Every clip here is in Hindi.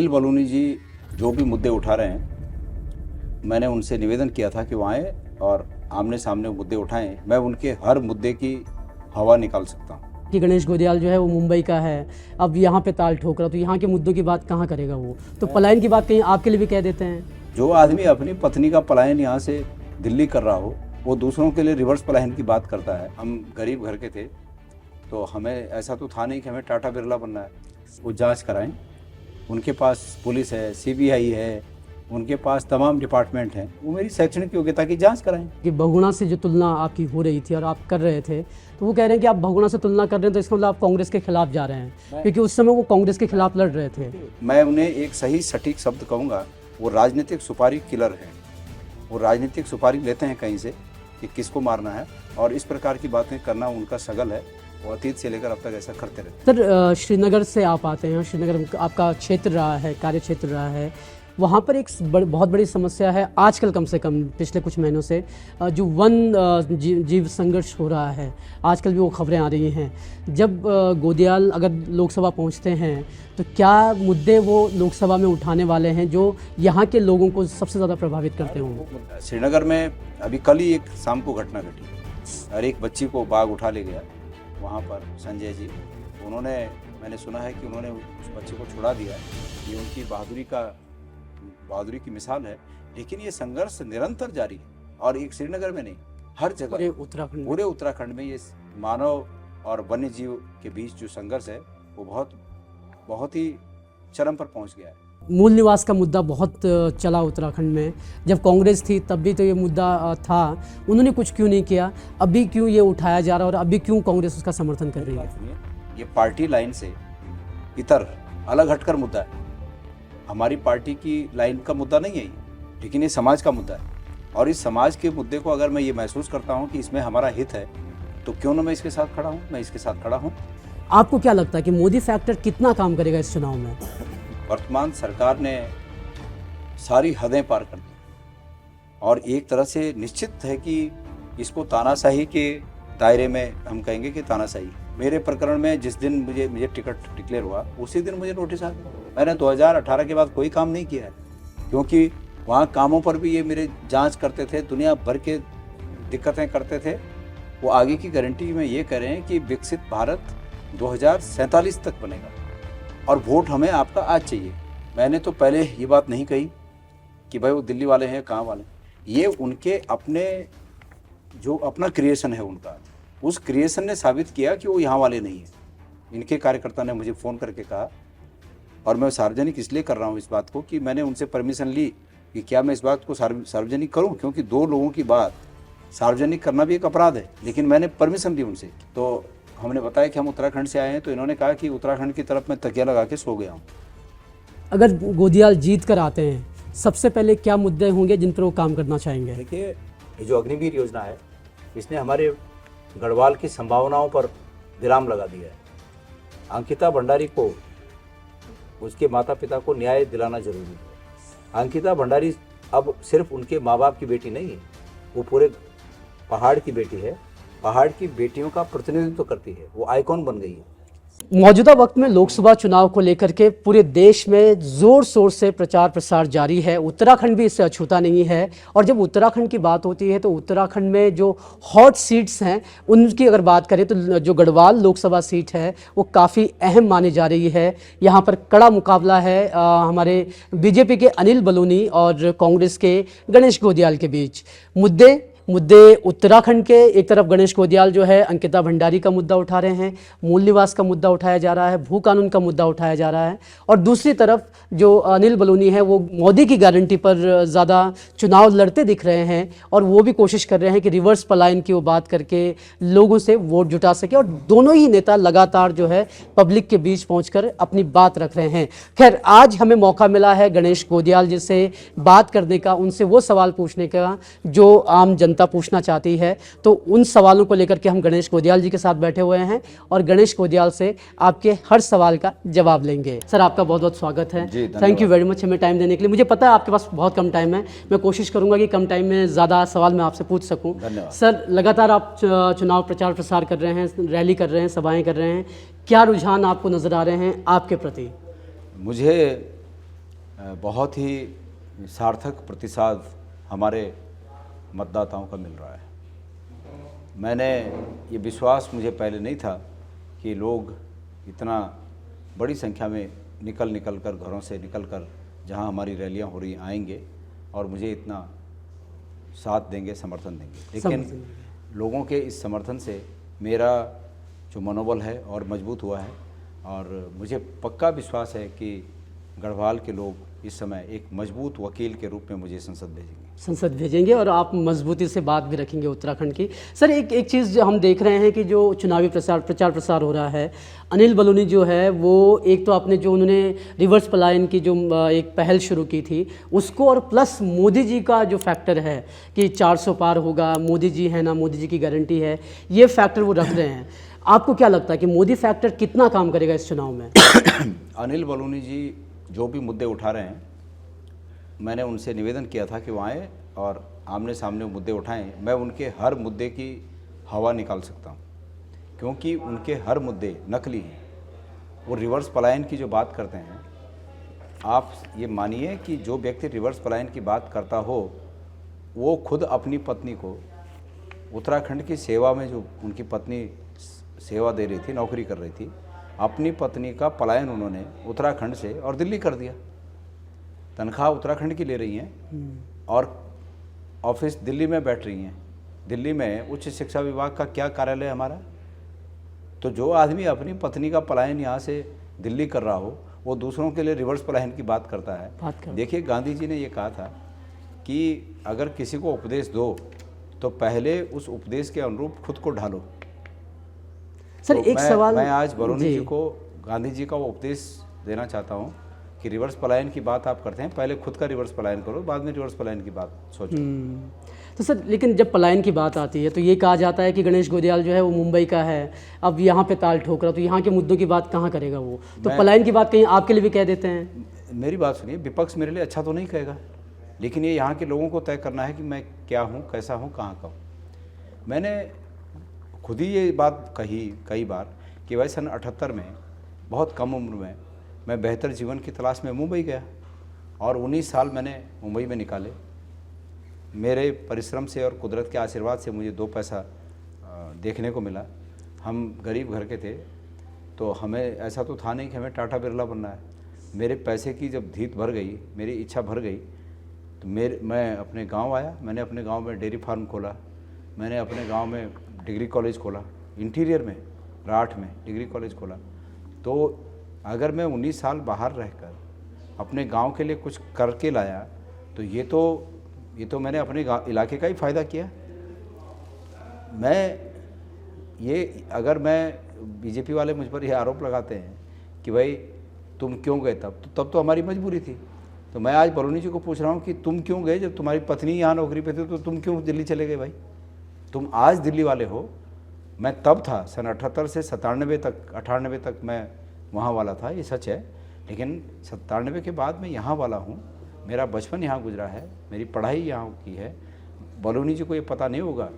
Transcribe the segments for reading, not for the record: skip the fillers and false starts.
अनिल बलूनी जी जो भी मुद्दे उठा रहे हैं, मैंने उनसे निवेदन किया था कि वो आएँ और आमने सामने मुद्दे उठाएं। मैं उनके हर मुद्दे की हवा निकाल सकता हूँ। कि गणेश गोदियाल जो है वो मुंबई का है, अब यहाँ पे ताल ठोक रहा, तो यहाँ के मुद्दों की बात कहाँ करेगा वो? तो पलायन की बात कहीं आपके लिए भी कह देते हैं। जो आदमी अपनी पत्नी का पलायन यहाँ से दिल्ली कर रहा हो, वो दूसरों के लिए रिवर्स पलायन की बात करता है। हम गरीब घर के थे, तो हमें ऐसा तो था नहीं कि हमें टाटा बिरला बनना है। वो जांच कराएं, उनके पास पुलिस है, सीबीआई है, उनके पास तमाम डिपार्टमेंट हैं, वो मेरी शैक्षणिक योग्यता की जांच कराएं। कि बहुगुणा से जो तुलना आपकी हो रही थी और आप कर रहे थे, तो वो कह रहे हैं कि आप बहुगुणा से तुलना कर रहे हैं, तो इसका मतलब आप कांग्रेस के खिलाफ जा रहे हैं, क्योंकि उस समय वो कांग्रेस के खिलाफ लड़ रहे थे। मैं उन्हें एक सही सटीक शब्द कहूँगा, वो राजनीतिक सुपारी किलर हैं। वो राजनीतिक सुपारी लेते हैं कहीं से कि किसको मारना है, और इस प्रकार की बातें करना उनका सगल है। वो अतीत से लेकर अब तक ऐसा करते रहते हैं। सर, श्रीनगर से आप आते हैं, श्रीनगर आपका क्षेत्र रहा है, कार्य क्षेत्र रहा है। वहाँ पर एक बहुत बड़ी समस्या है आजकल, कम से कम पिछले कुछ महीनों से जो जीव संघर्ष हो रहा है। आजकल भी वो खबरें आ रही हैं। जब गोदियाल अगर लोकसभा पहुँचते हैं, तो क्या मुद्दे वो लोकसभा में उठाने वाले हैं जो यहाँ के लोगों को सबसे ज़्यादा प्रभावित करते हों? श्रीनगर में अभी कल ही एक शाम को घटना घटी और एक बच्ची को बाघ उठा ले गया। वहाँ पर संजय जी, उन्होंने, मैंने सुना है कि उन्होंने उस बच्चे को छुड़ा दिया। ये उनकी बहादुरी की मिसाल है। लेकिन ये संघर्ष निरंतर जारी है, और एक श्रीनगर में नहीं, हर जगह, पूरे उत्तराखंड में ये मानव और वन्य जीव के बीच जो संघर्ष है वो बहुत ही चरम पर पहुंच गया है। मूल निवास का मुद्दा बहुत चला उत्तराखंड में। जब कांग्रेस थी तब भी तो ये मुद्दा था, उन्होंने कुछ क्यों नहीं किया? अभी क्यों ये उठाया जा रहा है और अभी क्यों कांग्रेस उसका समर्थन कर रही है? ये पार्टी लाइन से इतर अलग हटकर मुद्दा है। हमारी पार्टी की लाइन का मुद्दा नहीं है ये, लेकिन ये समाज का मुद्दा है। और इस समाज के मुद्दे को अगर मैं ये महसूस करता हूँ कि इसमें हमारा हित है, तो क्यों ना मैं इसके साथ खड़ा हूँ। मैं इसके साथ खड़ा हूँ। आपको क्या लगता है कि मोदी फैक्टर कितना काम करेगा इस चुनाव में? वर्तमान सरकार ने सारी हदें पार कर दी, और एक तरह से निश्चित है कि इसको तानाशाही के दायरे में हम कहेंगे कि तानाशाही। मेरे प्रकरण में जिस दिन मुझे टिकट डिक्लेयर हुआ, उसी दिन मुझे नोटिस आ गया। मैंने 2018 के बाद कोई काम नहीं किया है, क्योंकि वहाँ कामों पर भी ये मेरे जांच करते थे, दुनिया भर के दिक्कतें करते थे। वो आगे की गारंटी में ये कह रहे हैं कि विकसित भारत 2047 तक बनेगा, और वोट हमें आपका आज चाहिए। मैंने तो पहले ये बात नहीं कही कि भाई वो दिल्ली वाले हैं, कहाँ वाले। ये उनके अपना क्रिएशन है उनका। उस क्रिएशन ने साबित किया कि वो यहाँ वाले नहीं हैं। इनके कार्यकर्ता ने मुझे फ़ोन करके कहा, और मैं सार्वजनिक इसलिए कर रहा हूँ इस बात को कि मैंने उनसे परमिशन ली कि क्या मैं इस बात को सार्वजनिक करूँ, क्योंकि दो लोगों की बात सार्वजनिक करना भी एक अपराध है। लेकिन मैंने परमिशन ली उनसे। तो हमने बताया कि हम उत्तराखंड से आए हैं, तो इन्होंने कहा कि उत्तराखंड की तरफ मैं तकिया लगा के सो गया हूँ। अगर गोदियाल जीत कर आते हैं, सबसे पहले क्या मुद्दे होंगे जिन पर वो काम करना चाहेंगे? देखिए, ये जो अग्निवीर योजना है, इसने हमारे गढ़वाल की संभावनाओं पर विराम लगा दिया है। अंकिता भंडारी को, उसके माता पिता को न्याय दिलाना जरूरी है। अंकिता भंडारी अब सिर्फ उनके माँ बाप की बेटी नहीं है, वो पूरे पहाड़ की बेटी है। पहाड़ की बेटियों का प्रतिनिधित्व करती है, वो आइकॉन बन गई है। मौजूदा वक्त में लोकसभा चुनाव को लेकर के पूरे देश में जोर शोर से प्रचार प्रसार जारी है। उत्तराखंड भी इससे अछूता नहीं है। और जब उत्तराखंड की बात होती है, तो उत्तराखंड में जो हॉट सीट्स हैं उनकी अगर बात करें, तो जो गढ़वाल लोकसभा सीट है वो काफ़ी अहम मानी जा रही है। यहाँ पर कड़ा मुकाबला है हमारे बीजेपी के अनिल बलूनी और कांग्रेस के गणेश गोदियाल के बीच। मुद्दे उत्तराखंड के, एक तरफ गणेश गोदियाल जो है अंकिता भंडारी का मुद्दा उठा रहे हैं, मूल निवास का मुद्दा उठाया जा रहा है, भू कानून का मुद्दा उठाया जा रहा है, और दूसरी तरफ जो अनिल बलूनी है वो मोदी की गारंटी पर ज़्यादा चुनाव लड़ते दिख रहे हैं, और वो भी कोशिश कर रहे हैं कि रिवर्स पलायन की वो बात करके लोगों से वोट जुटा सके। और दोनों ही नेता लगातार जो है पब्लिक के बीच पहुँच अपनी बात रख रहे हैं। खैर, आज हमें मौका मिला है गणेश गोदियाल जी से बात करने का, उनसे वो सवाल पूछने का जो आम जनता पूछना चाहती है। तो उन सवालों को लेकर के हम गणेश गोदियाल जी के साथ बैठे हुए हैं, और गणेश गोदियाल से आपके हर सवाल का जवाब लेंगे। सर, आपका बहुत बहुत स्वागत है। थैंक यू वेरी मच हमें टाइम देने के लिए। मुझे पता है आपके पास बहुत कम टाइम है, मैं कोशिश करूंगा कि कम टाइम में ज़्यादा सवाल मैं आपसे पूछ सकूं। सर, लगातार आप चुनाव प्रचार प्रसार कर रहे हैं, रैली कर रहे हैं, सभाएं कर रहे हैं, क्या रुझान आपको नज़र आ रहे हैं आपके प्रति? मुझे बहुत ही सार्थक प्रतिसाद हमारे मतदाताओं का मिल रहा है। मैंने ये विश्वास मुझे पहले नहीं था कि लोग इतना बड़ी संख्या में निकल कर घरों से निकल कर जहाँ हमारी रैलियाँ हो रही आएंगे और मुझे इतना साथ देंगे, समर्थन देंगे। लेकिन लोगों के इस समर्थन से मेरा जो मनोबल है और मजबूत हुआ है और मुझे पक्का विश्वास है कि गढ़वाल के लोग इस समय एक मजबूत वकील के रूप में मुझे संसद भेजेंगे और आप मजबूती से बात भी रखेंगे उत्तराखंड की। सर एक चीज़ जो हम देख रहे हैं कि जो चुनावी प्रचार प्रसार हो रहा है, अनिल बलूनी जो है वो एक तो आपने जो उन्होंने रिवर्स पलायन की जो एक पहल शुरू की थी उसको, और प्लस मोदी जी का जो फैक्टर है कि 400 पार होगा, मोदी जी है ना, मोदी जी की गारंटी है, ये फैक्टर वो रख रहे हैं। आपको क्या लगता है कि मोदी फैक्टर कितना काम करेगा इस चुनाव में? अनिल बलूनी जी जो भी मुद्दे उठा रहे हैं, मैंने उनसे निवेदन किया था कि वो आएँ और आमने सामने मुद्दे उठाएं। मैं उनके हर मुद्दे की हवा निकाल सकता हूं, क्योंकि उनके हर मुद्दे नकली हैं। वो रिवर्स पलायन की जो बात करते हैं, आप ये मानिए कि जो व्यक्ति रिवर्स पलायन की बात करता हो वो खुद अपनी पत्नी को उत्तराखंड की सेवा में, जो उनकी पत्नी सेवा दे रही थी, नौकरी कर रही थी, अपनी पत्नी का पलायन उन्होंने उत्तराखंड से और दिल्ली कर दिया। तनख्वाह उत्तराखंड की ले रही हैं और ऑफिस दिल्ली में बैठ रही हैं। दिल्ली में उच्च शिक्षा विभाग का क्या कार्यालय है हमारा? तो जो आदमी अपनी पत्नी का पलायन यहाँ से दिल्ली कर रहा हो, वो दूसरों के लिए रिवर्स पलायन की बात करता है। देखिए, गांधी जी ने ये कहा था कि अगर किसी को उपदेश दो तो पहले उस उपदेश के अनुरूप खुद को ढालो। सर तो एक सवाल मैं आज बलूनी जी को, गांधी जी का वो उपदेश देना चाहता हूँ कि रिवर्स पलायन की बात आप करते हैं, पहले खुद का रिवर्स पलायन करो, बाद में रिवर्स पलायन की बात सोचो। तो सर लेकिन जब पलायन की बात आती है तो ये कहा जाता है कि गणेश गोदियाल जो है वो मुंबई का है, अब यहाँ पे ताल ठोक रहा, तो यहाँ के मुद्दों की बात कहाँ करेगा वो? तो पलायन की बात कहीं आपके लिए भी कह देते हैं। मेरी बात सुनिए, विपक्ष मेरे लिए अच्छा तो नहीं कहेगा, लेकिन ये यहाँ के लोगों को तय करना है कि मैं क्या हूँ, कैसा हूँ, कहाँ का हूँ। मैंने खुद ही ये बात कही कई बार कि भाई सन 78 में बहुत कम उम्र में मैं बेहतर जीवन की तलाश में मुंबई गया और 19 साल मैंने मुंबई में निकाले। मेरे परिश्रम से और कुदरत के आशीर्वाद से मुझे 2 पैसा देखने को मिला। हम गरीब घर के थे, तो हमें ऐसा तो था नहीं कि हमें टाटा बिरला बनना है। मेरे पैसे की जब धीत भर गई, मेरी इच्छा भर गई, तो मैं अपने गांव आया। मैंने अपने गांव में डेयरी फार्म खोला, मैंने अपने गांव में डिग्री कॉलेज खोला, इंटीरियर में राठ में डिग्री कॉलेज खोला। तो अगर मैं 19 साल बाहर रहकर अपने गांव के लिए कुछ करके लाया, तो ये तो मैंने अपने इलाके का ही फ़ायदा किया। अगर बीजेपी वाले मुझ पर ये आरोप लगाते हैं कि भाई तुम क्यों गए, तब तो हमारी मजबूरी थी। तो मैं आज बलूनी जी को पूछ रहा हूँ कि तुम क्यों गए? जब तुम्हारी पत्नी यहाँ नौकरी पे थी तो तुम क्यों दिल्ली चले गए? भाई तुम आज दिल्ली वाले हो, मैं तब था सन 78 से 98 तक मैं वहाँ वाला था, ये सच है। लेकिन 97 के बाद मैं यहाँ वाला हूँ, मेरा बचपन यहाँ गुजरा है, मेरी पढ़ाई यहाँ की है। बलूनी जी को ये पता नहीं होगा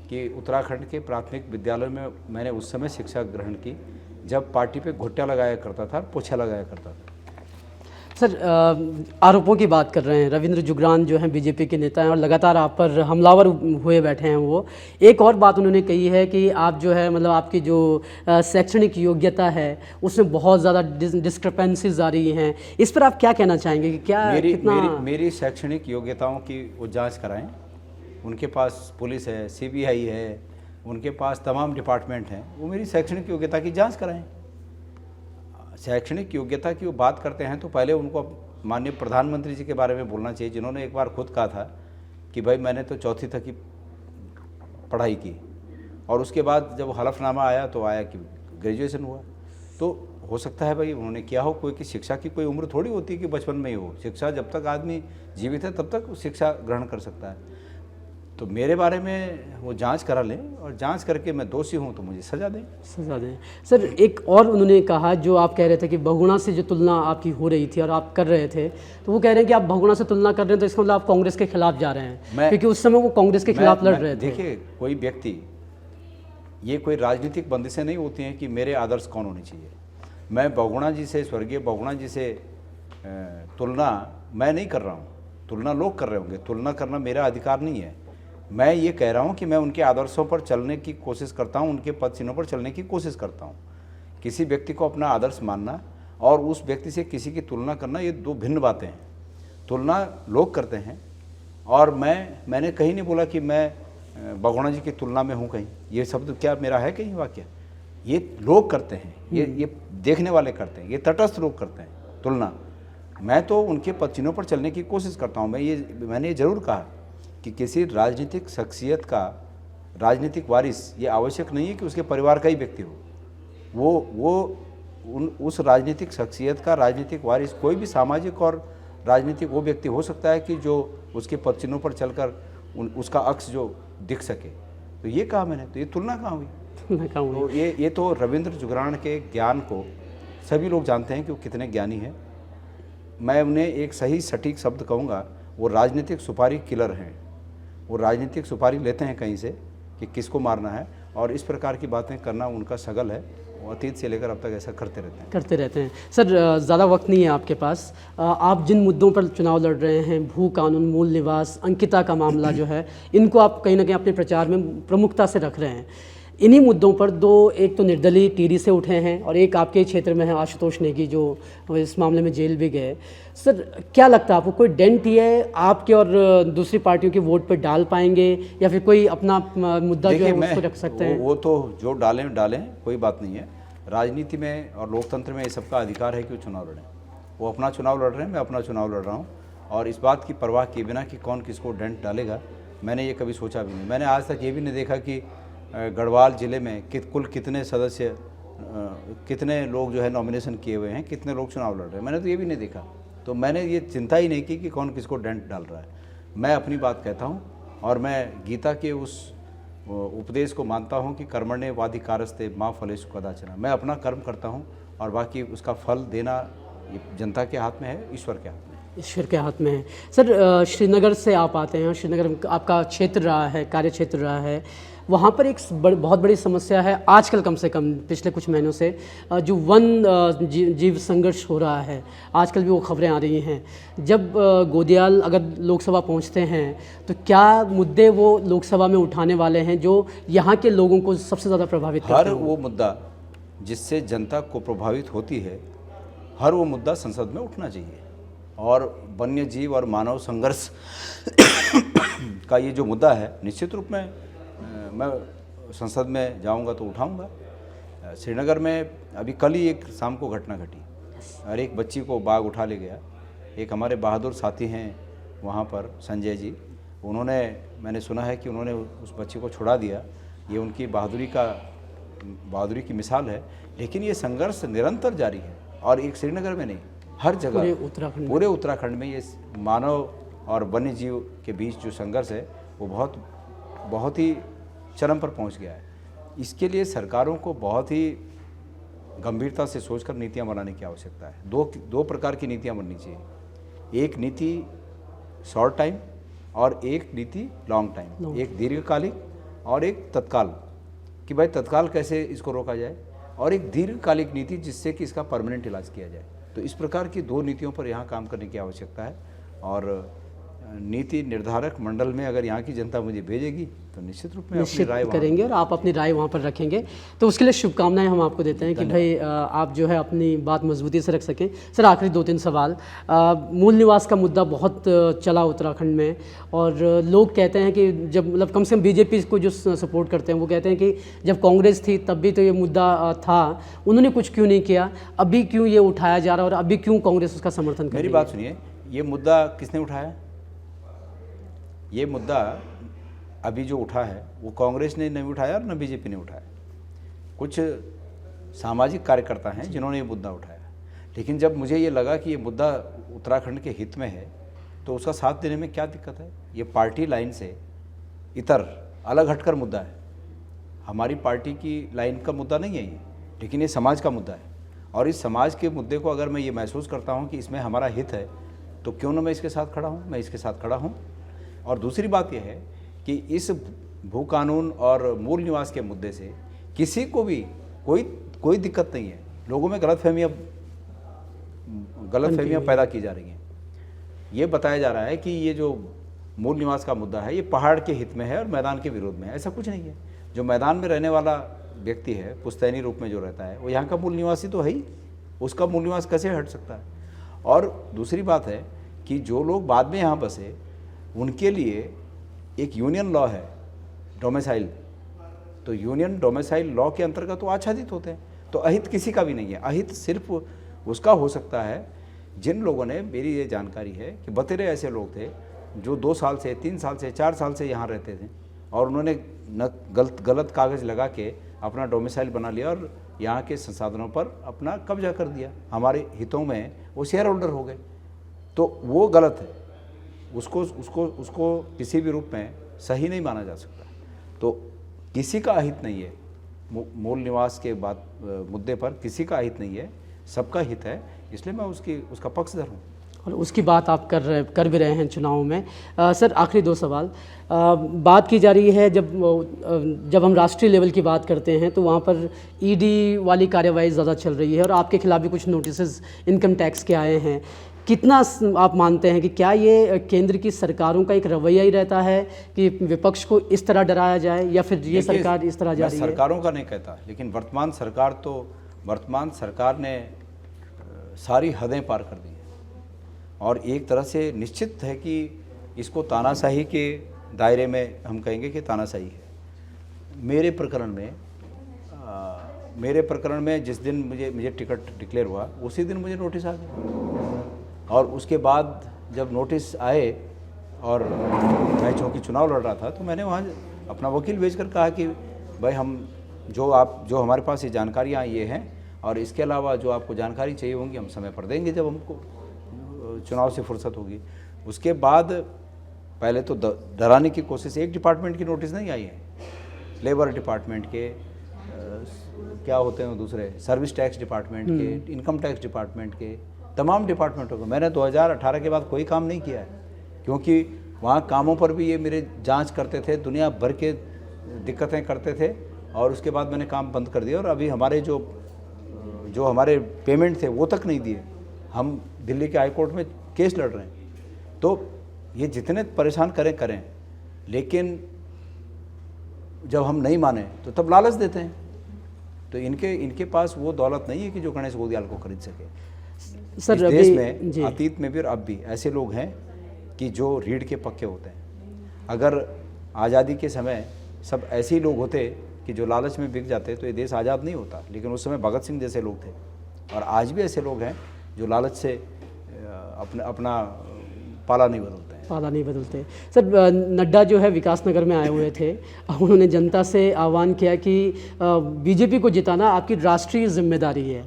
कि उत्तराखंड के प्राथमिक विद्यालय में मैंने उस समय शिक्षा ग्रहण की जब पार्टी पे घुट्टा लगाया करता था, पोछा लगाया करता था। सर आरोपों की बात कर रहे हैं, रविंद्र जुगरान जो हैं बीजेपी के नेता हैं और लगातार आप पर हमलावर हुए बैठे हैं। वो एक और बात उन्होंने कही है कि आप जो है मतलब आपकी जो शैक्षणिक योग्यता है उसमें बहुत ज़्यादा डिस्क्रिपेंसीज आ रही हैं। इस पर आप क्या कहना चाहेंगे कि क्या मेरी शैक्षणिक योग्यताओं की वो जाँच कराएँ। उनके पास पुलिस है, CBI है, उनके पास तमाम डिपार्टमेंट हैं, वो मेरी शैक्षणिक योग्यता की जाँच कराएँ। शैक्षणिक योग्यता की वो बात करते हैं तो पहले उनको माननीय प्रधानमंत्री जी के बारे में बोलना चाहिए, जिन्होंने एक बार खुद कहा था कि भाई मैंने तो 4वीं तक की पढ़ाई की और उसके बाद जब हलफनामा आया तो आया कि ग्रेजुएशन हुआ। तो हो सकता है भाई उन्होंने किया हो, कोई की शिक्षा की कोई उम्र थोड़ी होती है कि बचपन में ही हो। शिक्षा जब तक आदमी जीवित है तब तक शिक्षा ग्रहण कर सकता है। तो मेरे बारे में वो जांच करा लें और जांच करके मैं दोषी हूं तो मुझे सज़ा दें। सर एक और उन्होंने कहा, जो आप कह रहे थे कि बहुगुणा से जो तुलना आपकी हो रही थी और आप कर रहे थे, तो वो कह रहे हैं कि आप बहुगुणा से तुलना कर रहे हैं तो इसका मतलब आप कांग्रेस के खिलाफ जा रहे हैं, क्योंकि उस समय वो कांग्रेस के खिलाफ लड़ रहे थे। देखिए, कोई व्यक्ति, ये कोई राजनीतिक बंदिशें नहीं होती हैं कि मेरे आदर्श कौन होने चाहिए। मैं बहुगुणा जी से, स्वर्गीय बहुगुणा जी से तुलना मैं नहीं कर रहा हूँ, तुलना लोग कर रहे होंगे, तुलना करना मेरा अधिकार नहीं है। मैं ये कह रहा हूँ कि मैं उनके आदर्शों पर चलने की कोशिश करता हूँ, उनके पद चिन्हों पर चलने की कोशिश करता हूँ। किसी व्यक्ति को अपना आदर्श मानना और उस व्यक्ति से किसी की तुलना करना, ये दो भिन्न बातें हैं। तुलना लोग करते हैं और मैंने कहीं नहीं बोला कि मैं भगोड़ा जी की तुलना में हूँ कहीं, ये शब्द क्या मेरा है कहीं वाक्य? ये लोग करते हैं, ये देखने वाले करते हैं, ये तटस्थ लोग करते हैं तुलना। मैं तो उनके पद चिन्हों पर चलने की कोशिश करता हूँ। मैंने ये जरूर कहा कि किसी राजनीतिक शख्सियत का राजनीतिक वारिस ये आवश्यक नहीं है कि उसके परिवार का ही व्यक्ति हो। उस राजनीतिक शख्सियत का राजनीतिक वारिस कोई भी सामाजिक और राजनीतिक वो व्यक्ति हो सकता है कि जो उसके पद चिन्हों पर चलकर उसका अक्स जो दिख सके। तो ये कहा मैंने, तो ये तुलना कहाँ हुई? तो ये तो रविंद्र जुगराण के ज्ञान को सभी लोग जानते हैं कि वो कितने ज्ञानी हैं। मैं उन्हें एक सही सटीक शब्द कहूँगा, वो राजनीतिक सुपारी किलर हैं। वो राजनीतिक सुपारी लेते हैं कहीं से कि किसको मारना है, और इस प्रकार की बातें करना उनका सगल है। वो अतीत से लेकर अब तक ऐसा करते रहते हैं। सर, ज़्यादा वक्त नहीं है आपके पास। आप जिन मुद्दों पर चुनाव लड़ रहे हैं, भू कानून, मूल निवास, अंकिता का मामला जो है, इनको आप कहीं ना कहीं अपने प्रचार में प्रमुखता से रख रहे हैं। इन्हीं मुद्दों पर एक तो निर्दलीय टीडी से उठे हैं और एक आपके क्षेत्र में है आशुतोष नेगी, जो इस मामले में जेल भी गए। सर, क्या लगता है आपको, कोई डेंट ये आपके और दूसरी पार्टियों के वोट पर डाल पाएंगे, या फिर कोई अपना मुद्दा जो है उसको रख सकते हैं? वो तो जो डालें कोई बात नहीं है। राजनीति में और लोकतंत्र में ये सबका अधिकार है कि वो चुनाव लड़ें। वो अपना चुनाव लड़ रहे हैं, मैं अपना चुनाव लड़ रहा हूँ, और इस बात की परवाह किए बिना कि कौन किसको डेंट डालेगा, मैंने ये कभी सोचा भी नहीं। मैंने आज तक ये भी नहीं देखा कि गढ़वाल ज़िले में कुल कितने सदस्य, कितने लोग जो है नॉमिनेशन किए हुए हैं, कितने लोग चुनाव लड़ रहे हैं, मैंने तो ये भी नहीं देखा। तो मैंने ये चिंता ही नहीं की कि कौन किसको डेंट डाल रहा है। मैं अपनी बात कहता हूँ, और मैं गीता के उस उपदेश को मानता हूँ कि कर्मण्येवाधिकारस्ते मा फलेषु कदाचन। मैं अपना कर्म करता हूँ और बाकी उसका फल देना ये जनता के हाथ में है, ईश्वर के हाथ में है। ईश्वर के हाथ में है। सर, श्रीनगर से आप आते हैं, श्रीनगर आपका क्षेत्र रहा है, कार्य क्षेत्र रहा है। वहाँ पर एक बहुत बड़ी समस्या है आजकल, कम से कम पिछले कुछ महीनों से, जो जीव संघर्ष हो रहा है। आजकल भी वो खबरें आ रही हैं। जब गोदियाल अगर लोकसभा पहुँचते हैं तो क्या मुद्दे वो लोकसभा में उठाने वाले हैं जो यहाँ के लोगों को सबसे ज़्यादा प्रभावित करते हैं? हर वो मुद्दा जिससे जनता को प्रभावित होती है, हर वो मुद्दा संसद में उठना चाहिए। और वन्य जीव और मानव संघर्ष का ये जो मुद्दा है, निश्चित रूप में मैं संसद में जाऊंगा तो उठाऊंगा। श्रीनगर में अभी कल ही एक शाम को घटना घटी और एक बच्ची को बाघ उठा ले गया। एक हमारे बहादुर साथी हैं वहाँ पर, संजय जी, मैंने सुना है कि उन्होंने उस बच्ची को छुड़ा दिया। ये उनकी बहादुरी की मिसाल है। लेकिन ये संघर्ष निरंतर जारी है, और एक श्रीनगर में नहीं, हर जगह, पूरे उत्तराखंड में ये मानव और वन्य जीव के बीच जो संघर्ष है वो बहुत ही चरम पर पहुंच गया है। इसके लिए सरकारों को बहुत ही गंभीरता से सोचकर नीतियां बनाने की आवश्यकता है। दो प्रकार की नीतियां बननी चाहिए। एक नीति शॉर्ट टाइम और एक नीति लॉन्ग टाइम, एक दीर्घकालिक और एक तत्काल, कि भाई तत्काल कैसे इसको रोका जाए, और एक दीर्घकालिक नीति जिससे कि इसका परमानेंट इलाज किया जाए। तो इस प्रकार की दो नीतियों पर यहाँ काम करने की आवश्यकता है। और नीति निर्धारक मंडल में अगर यहाँ की जनता मुझे भेजेगी तो निश्चित रूप में अपनी राय करेंगे, और आप अपनी राय वहाँ पर रखेंगे। तो उसके लिए शुभकामनाएं हम आपको देते हैं कि भाई आप जो है अपनी बात मजबूती से रख सकें। सर, आखिरी 2-3 सवाल। मूल निवास का मुद्दा बहुत चला उत्तराखंड में, और लोग कहते हैं कि जब, मतलब कम से कम बीजेपी को जो सपोर्ट करते हैं वो कहते हैं कि जब कांग्रेस थी तब भी तो ये मुद्दा था, उन्होंने कुछ क्यों नहीं किया, अभी क्यों ये उठाया जा रहा है और अभी क्यों कांग्रेस उसका समर्थन कर रही है? मेरी बात सुनिए, ये मुद्दा किसने उठाया? ये मुद्दा अभी जो उठा है वो कांग्रेस ने नहीं उठाया और न बीजेपी ने उठाया। कुछ सामाजिक कार्यकर्ता हैं जिन्होंने ये मुद्दा उठाया। लेकिन जब मुझे ये लगा कि ये मुद्दा उत्तराखंड के हित में है तो उसका साथ देने में क्या दिक्कत है? ये पार्टी लाइन से इतर अलग हटकर मुद्दा है। हमारी पार्टी की लाइन का मुद्दा नहीं है ये, लेकिन ये समाज का मुद्दा है। और इस समाज के मुद्दे को अगर मैं ये महसूस करता हूँ कि इसमें हमारा हित है तो क्यों ना मैं इसके साथ खड़ा हूँ, मैं इसके साथ खड़ा हूँ। और दूसरी बात यह है कि इस भू कानून और मूल निवास के मुद्दे से किसी को भी कोई दिक्कत नहीं है। लोगों में गलतफहमियाँ गलतफहमियां पैदा की जा रही हैं। ये बताया जा रहा है कि ये जो मूल निवास का मुद्दा है ये पहाड़ के हित में है और मैदान के विरोध में है। ऐसा कुछ नहीं है। जो मैदान में रहने वाला व्यक्ति है, पुश्तैनी रूप में जो रहता है, वो यहाँ का मूल निवासी तो है ही, उसका मूल निवास कैसे हट सकता है। और दूसरी बात है कि जो लोग बाद में यहाँ बसे उनके लिए एक यूनियन लॉ है, डोमिसाइल, तो यूनियन डोमिसाइल लॉ के अंतर्गत तो आच्छादित होते हैं। तो अहित किसी का भी नहीं है। अहित सिर्फ उसका हो सकता है जिन लोगों ने, मेरी ये जानकारी है कि बतेरे ऐसे लोग थे जो 2 साल से, 3 साल से, 4 साल से यहाँ रहते थे और उन्होंने न गलत कागज़ लगा के अपना डोमिसाइल बना लिया और यहाँ के संसाधनों पर अपना कब्जा कर दिया। हमारे हितों में वो शेयर होल्डर हो गए, तो वो गलत है। उसको किसी भी रूप में सही नहीं माना जा सकता। तो किसी का अहित नहीं है, मूल निवास के मुद्दे पर किसी का अहित नहीं है, सबका हित है। इसलिए मैं उसका पक्षधर हूँ और उसकी बात आप कर भी रहे हैं चुनाव में। सर, आखिरी 2 सवाल। बात की जा रही है, जब हम राष्ट्रीय लेवल की बात करते हैं तो वहाँ पर ईडी वाली कार्यवाही ज़्यादा चल रही है और आपके खिलाफ भी कुछ नोटिस इनकम टैक्स के आए हैं। कितना आप मानते हैं कि क्या ये केंद्र की सरकारों का एक रवैया ही रहता है कि विपक्ष को इस तरह डराया जाए, या फिर ये सरकार इस तरह जा रही है? सरकारों का नहीं कहता, लेकिन वर्तमान सरकार ने सारी हदें पार कर दी हैं और एक तरह से निश्चित है कि इसको तानाशाही के दायरे में हम कहेंगे कि तानाशाही है। मेरे प्रकरण में जिस दिन मुझे टिकट डिक्लेयर हुआ उसी दिन मुझे नोटिस आ गया और उसके बाद जब नोटिस आए और मैं चूँकि चुनाव लड़ रहा था तो मैंने वहाँ अपना वकील भेजकर कहा कि भाई हम जो हमारे पास ये जानकारियाँ ये हैं और इसके अलावा जो आपको जानकारी चाहिए होंगी हम समय पर देंगे जब हमको चुनाव से फुर्सत होगी। उसके बाद पहले तो डराने की कोशिश, एक डिपार्टमेंट की नोटिस नहीं आई है, लेबर डिपार्टमेंट के क्या होते हैं दूसरे, सर्विस टैक्स डिपार्टमेंट के, इनकम टैक्स डिपार्टमेंट के, तमाम डिपार्टमेंटों को। मैंने 2018 के बाद कोई काम नहीं किया है क्योंकि वहाँ कामों पर भी ये मेरे जांच करते थे, दुनिया भर के दिक्कतें करते थे और उसके बाद मैंने काम बंद कर दिया और अभी हमारे जो हमारे पेमेंट थे वो तक नहीं दिए। हम दिल्ली के हाई कोर्ट में केस लड़ रहे हैं। तो ये जितने परेशान करें, लेकिन जब हम नहीं माने तो तब लालच देते हैं। तो इनके पास वो दौलत नहीं है कि जो गणेश गोदियाल को खरीद सके। सर, इस देश में अतीत में भी और अब भी ऐसे लोग हैं कि जो रीढ़ के पक्के होते हैं। अगर आज़ादी के समय सब ऐसे ही लोग होते कि जो लालच में बिक जाते तो ये देश आज़ाद नहीं होता। लेकिन उस समय भगत सिंह जैसे लोग थे और आज भी ऐसे लोग हैं जो लालच से अपना पाला नहीं बदलते। सर, नड्डा जो है विकासनगर में आए हुए थे, उन्होंने जनता से आह्वान किया कि बीजेपी को जिताना आपकी राष्ट्रीय जिम्मेदारी है।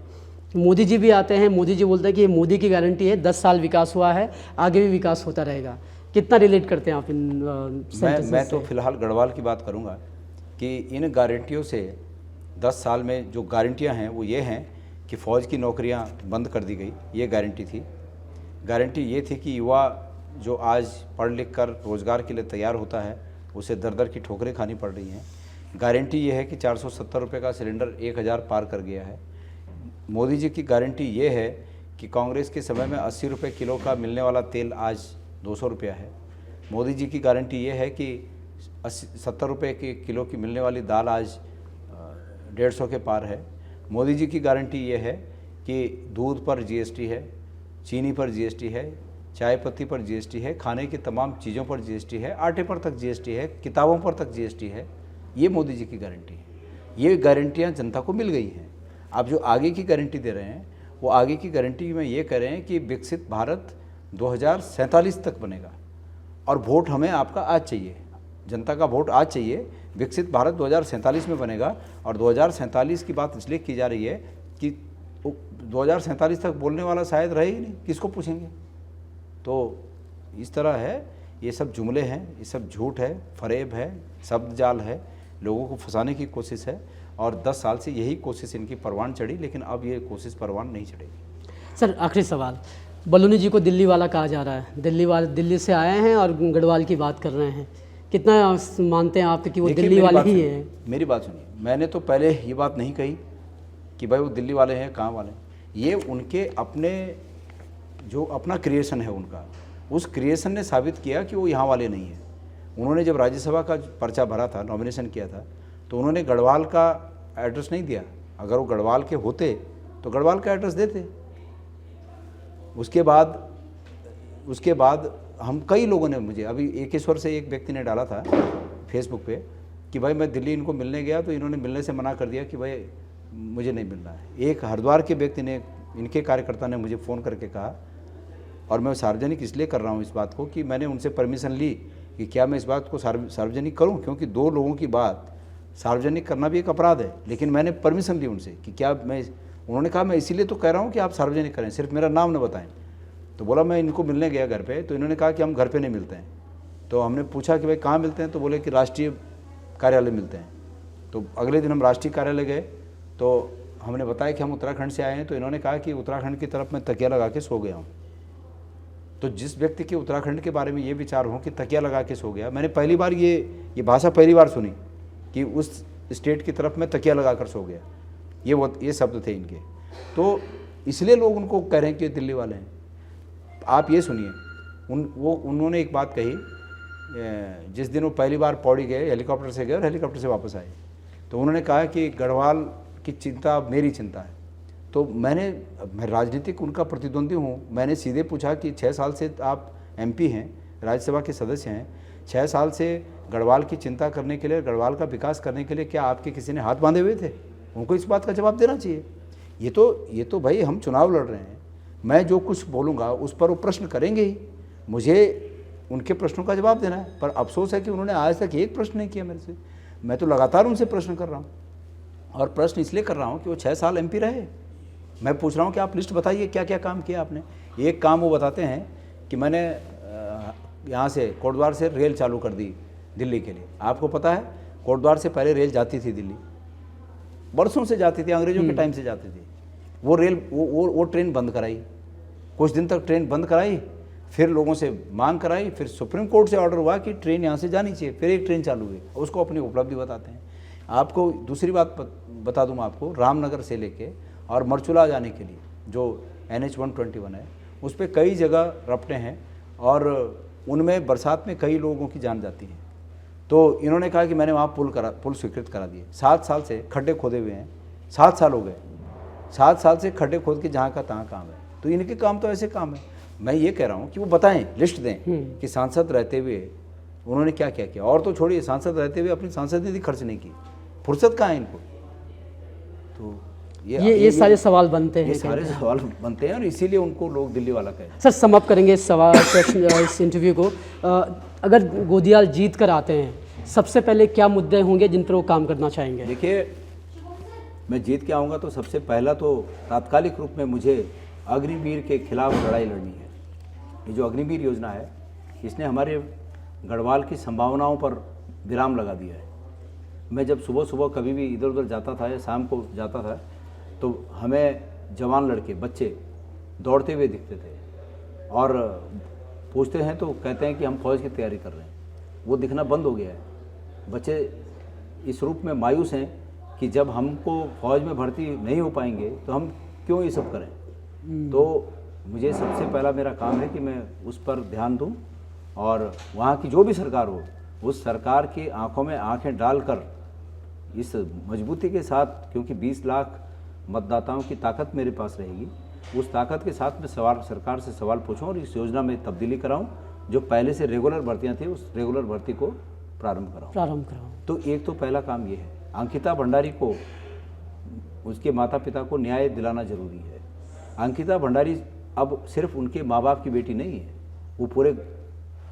मोदी जी भी आते हैं, मोदी जी बोलते हैं कि ये मोदी की गारंटी है, 10 साल विकास हुआ है, आगे भी विकास होता रहेगा। कितना रिलेट करते हैं आप इन मैं तो फिलहाल गढ़वाल की बात करूंगा कि इन गारंटियों से 10 साल में जो गारंटियां हैं वो ये हैं कि फ़ौज की नौकरियां बंद कर दी गई, ये गारंटी थी। गारंटी ये थी कि युवा जो आज पढ़ लिख कर रोज़गार के लिए तैयार होता है उसे दर दर की ठोकरें खानी पड़ रही हैं। गारंटी ये है कि 470 रुपये का सिलेंडर 1000 पार कर गया है। मोदी जी की गारंटी ये है कि कांग्रेस के समय में 80 रुपये किलो का मिलने वाला तेल आज 200 रुपया है। मोदी जी की गारंटी ये है कि 70 रुपये के किलो की मिलने वाली दाल आज 150 के पार है। मोदी जी की गारंटी ये है कि दूध पर जीएसटी है, चीनी पर जीएसटी है, चाय पत्ती पर जीएसटी है, खाने की तमाम चीज़ों पर जीएसटी है, आटे पर तक जीएसटी है, किताबों पर तक जीएसटी है। ये मोदी जी की गारंटी है। ये गारंटियाँ जनता को मिल गई हैं। आप जो आगे की गारंटी दे रहे हैं वो आगे की गारंटी में ये कह रहे हैं कि विकसित भारत 2047 तक बनेगा और वोट हमें आपका आज चाहिए, जनता का वोट आज चाहिए। विकसित भारत 2047 में बनेगा और 2047 की बात इसलिए की जा रही है कि 2047 तक बोलने वाला शायद रहे ही नहीं, किसको पूछेंगे। तो इस तरह है, ये सब जुमले हैं, ये सब झूठ है, फरेब है, शब्द जाल है, लोगों को फंसाने की कोशिश है और 10 साल से यही कोशिश इनकी परवान चढ़ी, लेकिन अब ये कोशिश परवान नहीं चढ़ेगी। सर, आखिरी सवाल, बलूनी जी को दिल्ली वाला कहा जा रहा है, दिल्ली से आए हैं और गढ़वाल की बात कर रहे हैं, कितना मानते हैं आप कि वो दिल्ली वाले ही हैं? मेरी बात सुनिए, मैंने तो पहले ये बात नहीं कही कि भाई वो दिल्ली वाले हैं, कहाँ वाले हैं। ये उनके अपने जो अपना क्रिएशन है उनका, उस क्रिएशन ने साबित किया कि वो यहाँ वाले नहीं हैं। उन्होंने जब राज्यसभा का पर्चा भरा था, नॉमिनेशन किया था, तो उन्होंने गढ़वाल का एड्रेस नहीं दिया। अगर वो गढ़वाल के होते तो गढ़वाल का एड्रेस देते। उसके बाद हम कई लोगों ने, मुझे अभी एकेश्वर से एक व्यक्ति ने डाला था फेसबुक पे कि भाई मैं दिल्ली इनको मिलने गया तो इन्होंने मिलने से मना कर दिया कि भाई मुझे नहीं मिलना है। एक हरिद्वार के व्यक्ति ने, इनके कार्यकर्ता ने मुझे फ़ोन करके कहा, और मैं सार्वजनिक इसलिए कर रहा हूँ इस बात को कि मैंने उनसे परमिशन ली कि क्या मैं इस बात को सार्वजनिक करूँ, क्योंकि दो लोगों की बात सार्वजनिक करना भी एक अपराध है। लेकिन मैंने परमिशन ली उनसे कि क्या मैं, उन्होंने कहा मैं इसीलिए तो कह रहा हूँ कि आप सार्वजनिक करें, सिर्फ मेरा नाम न बताएं। तो बोला मैं इनको मिलने गया घर पे, तो इन्होंने कहा कि हम घर पे नहीं मिलते हैं। तो हमने पूछा कि भाई कहाँ मिलते हैं, तो बोले कि राष्ट्रीय कार्यालय मिलते हैं। तो अगले दिन हम राष्ट्रीय कार्यालय गए, तो हमने बताया कि हम उत्तराखंड से आए हैं। तो इन्होंने कहा कि उत्तराखंड की तरफ मैं तकिया लगा के सो गया हूँ। तो जिस व्यक्ति के उत्तराखंड के बारे में ये विचार हो कि तकिया लगा के सो गया, मैंने पहली बार ये भाषा पहली बार सुनी कि उस स्टेट की तरफ मैं तकिया लगा कर सो गया। ये शब्द थे इनके। तो इसलिए लोग उनको कह रहे हैं कि दिल्ली वाले हैं। आप ये सुनिए, उन्होंने एक बात कही, जिस दिन वो पहली बार पौड़ी गए, हेलीकॉप्टर से गए और हेलीकॉप्टर से वापस आए, तो उन्होंने कहा कि गढ़वाल की चिंता मेरी चिंता है। तो मैं राजनीतिक उनका प्रतिद्वंदी हूँ, मैंने सीधे पूछा कि 6 साल से आप एमपी हैं, राज्यसभा के सदस्य हैं, 6 साल से गढ़वाल की चिंता करने के लिए, गढ़वाल का विकास करने के लिए क्या आपके किसी ने हाथ बांधे हुए थे? उनको इस बात का जवाब देना चाहिए। ये तो भाई हम चुनाव लड़ रहे हैं, मैं जो कुछ बोलूँगा उस पर वो प्रश्न करेंगे ही, मुझे उनके प्रश्नों का जवाब देना है। पर अफसोस है कि उन्होंने आज तक एक प्रश्न नहीं किया मेरे से। मैं तो लगातार उनसे प्रश्न कर रहा हूँ, और प्रश्न इसलिए कर रहा हूँ कि वो 6 साल एमपी रहे। मैं पूछ रहा हूँ कि आप लिस्ट बताइए क्या क्या काम किया आपने। एक काम वो बताते हैं कि मैंने यहाँ से कोटद्वार से रेल चालू कर दी दिल्ली के लिए। आपको पता है कोटद्वार से पहले रेल जाती थी दिल्ली, बरसों से जाती थी, अंग्रेजों के टाइम से जाती थी। वो रेल वो ट्रेन बंद कराई, कुछ दिन तक ट्रेन बंद कराई, फिर लोगों से मांग कराई, फिर सुप्रीम कोर्ट से ऑर्डर हुआ कि ट्रेन यहाँ से जानी चाहिए, फिर एक ट्रेन चालू हुई। उसको अपनी उपलब्धि बताते हैं। आपको दूसरी बात बता दूँ आपको, रामनगर से लेके और मरचुला जाने के लिए जो NH 121 है, उस पर कई जगह रपटे हैं और उनमें बरसात में कई लोगों की जान जाती है। तो इन्होंने कहा कि मैंने वहाँ पुल स्वीकृत करा दिए। 7 साल से खड्डे खोदे हुए हैं, 7 साल हो गए, 7 साल से खड्डे खोद के जहाँ का तहाँ काम है। तो इनके काम तो ऐसे काम है। मैं ये कह रहा हूँ कि वो बताएं, लिस्ट दें कि सांसद रहते हुए उन्होंने क्या क्या किया। और तो छोड़िए, सांसद रहते हुए अपनी सांसद निधि खर्च नहीं की, फुर्सत कहाँ है इनको। तो ये सारे सवाल बनते हैं, ये सारे सवाल बनते हैं और इसीलिए उनको लोग दिल्ली वाला कहते हैं। सर समाप्त करेंगे इस इंटरव्यू को। अगर गोदियाल जीत कर आते हैं, सबसे पहले क्या मुद्दे होंगे जिन पर वो काम करना चाहेंगे? देखिए, मैं जीत के आऊँगा तो सबसे पहला तो तात्कालिक रूप में मुझे अग्निवीर के खिलाफ लड़ाई लड़नी है। ये जो अग्निवीर योजना है, इसने हमारे गढ़वाल की संभावनाओं पर विराम लगा दिया है। मैं जब सुबह सुबह कभी भी इधर उधर जाता था या शाम को जाता था, तो हमें जवान लड़के, बच्चे दौड़ते हुए दिखते थे और पूछते हैं तो कहते हैं कि हम फौज की तैयारी कर रहे हैं। वो दिखना बंद हो गया है। बच्चे इस रूप में मायूस हैं कि जब हमको फौज में भर्ती नहीं हो पाएंगे तो हम क्यों ये सब करें। तो मुझे सबसे पहला मेरा काम है कि मैं उस पर ध्यान दूं और वहाँ की जो भी सरकार हो, उस सरकार की आंखों में आंखें डालकर इस मजबूती के साथ, क्योंकि 20 लाख मतदाताओं की ताकत मेरे पास रहेगी, उस ताकत के साथ मैं सरकार से सवाल पूछूं और इस योजना में तब्दीली कराऊं। जो पहले से रेगुलर भर्तियां थी, उस रेगुलर भर्ती को प्रारंभ कराऊं। तो एक तो पहला काम ये है। अंकिता भंडारी को, उसके माता पिता को न्याय दिलाना जरूरी है। अंकिता भंडारी अब सिर्फ उनके माँ बाप की बेटी नहीं है, वो पूरे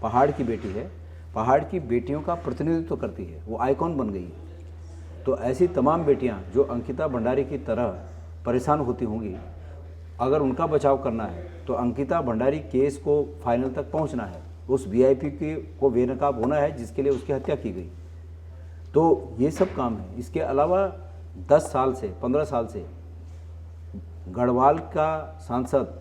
पहाड़ की बेटी है। पहाड़ की बेटियों का प्रतिनिधित्व करती है, वो आइकॉन बन गई है। तो ऐसी तमाम बेटियां जो अंकिता भंडारी की तरह परेशान होती होंगी, अगर उनका बचाव करना है तो अंकिता भंडारी केस को फाइनल तक पहुंचना है। उस VIP को बेनकाब होना है जिसके लिए उसकी हत्या की गई। तो ये सब काम है। इसके अलावा 10 साल से 15 साल से गढ़वाल का सांसद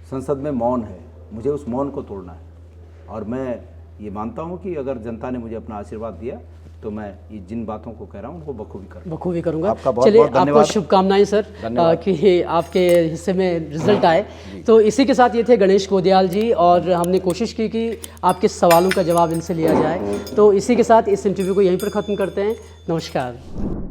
संसद में मौन है। मुझे उस मौन को तोड़ना है और मैं ये मानता हूँ कि अगर जनता ने मुझे अपना आशीर्वाद दिया तो मैं ये जिन बातों को कह रहा हूँ उनको बखूबी करूँगा। बखूबी करूंगा। आपका बहुत चलिए, बहुत आपको धन्यवाद। शुभकामनाएं सर धन्यवाद। कि आपके हिस्से में रिजल्ट आए। तो इसी के साथ ये थे गणेश गोदियाल जी, और हमने कोशिश की कि आपके सवालों का जवाब इनसे लिया जाए। तो इसी के साथ इस इंटरव्यू को यहीं पर ख़त्म करते हैं। नमस्कार।